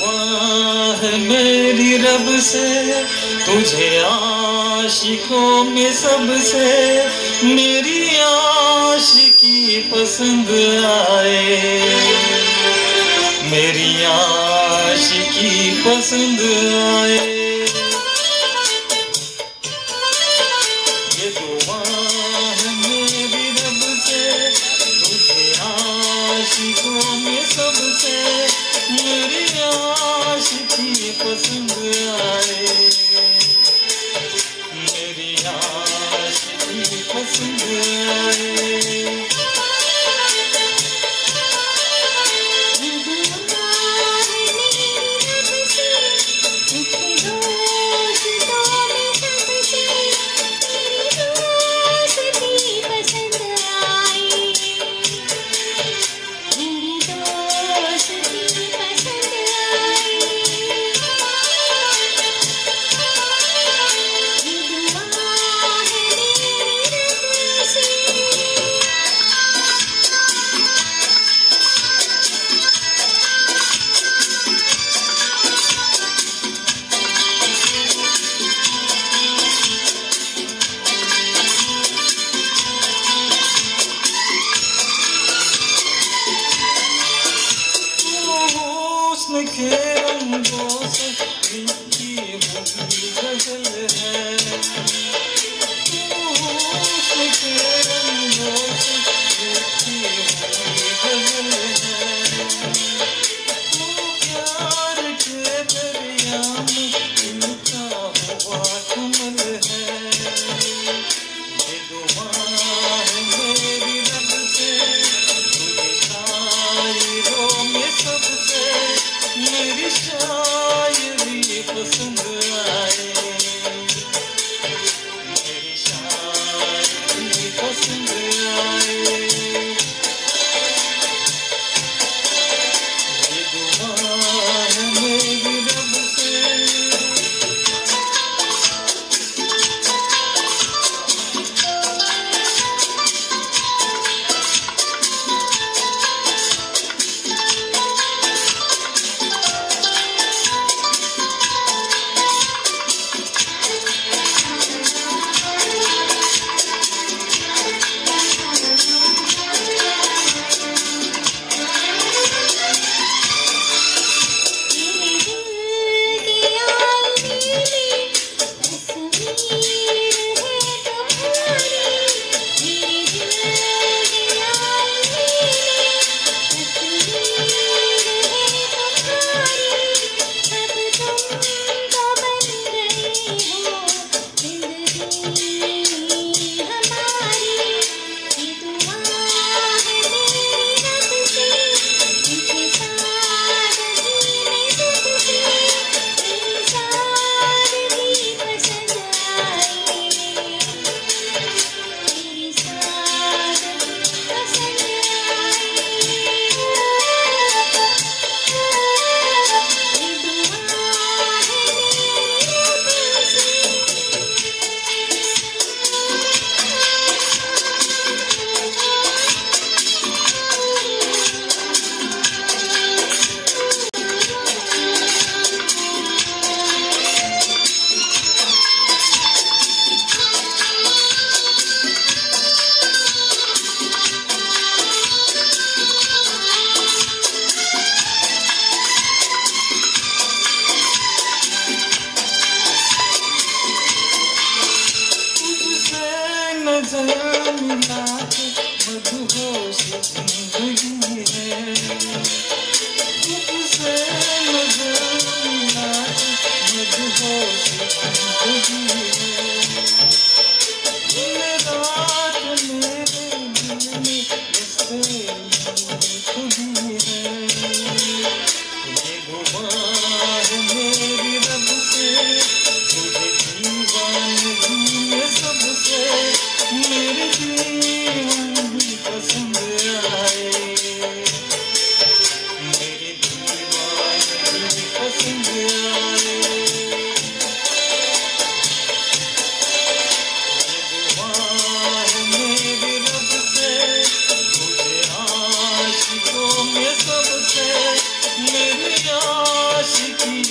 दुआ है मेरी रब से, तुझे आशिकों में सबसे मेरी आशिकी पसंद आए, मेरी आशिकी पसंद आए। ये दुआ है मेरी रब से, तुझे आशिकों में सबसे मेरी आशिकी पसंद आए, मेरी आशिकी पसंद आए। के रंगों से लिखी हुई गजल है, उसके रंगों से लिखी हुई गजल है। तू प्यार के दरिया में इनका हुआ कमल है। ये दुआ है मेरी रब से, तुझे शायरों में सबसे मेरी शायरी पसंद आए, मेरी शायरी पसंद आए। ये दुआ है मेरी रब से।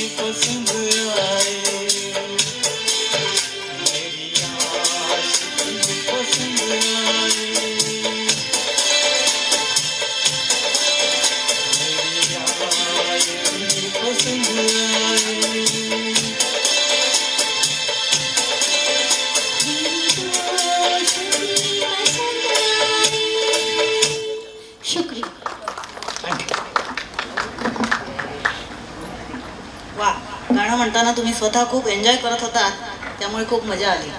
मुझे पसंद आए, मेरी आशिक मुझे पसंद आए, मेरी आशिक मुझे पसंद आए। शुक्रिया। वा, गाणं म्हणताना तुम्ही स्वतः खूप एन्जॉय करत होता, त्यामुळे खूप मजा आली.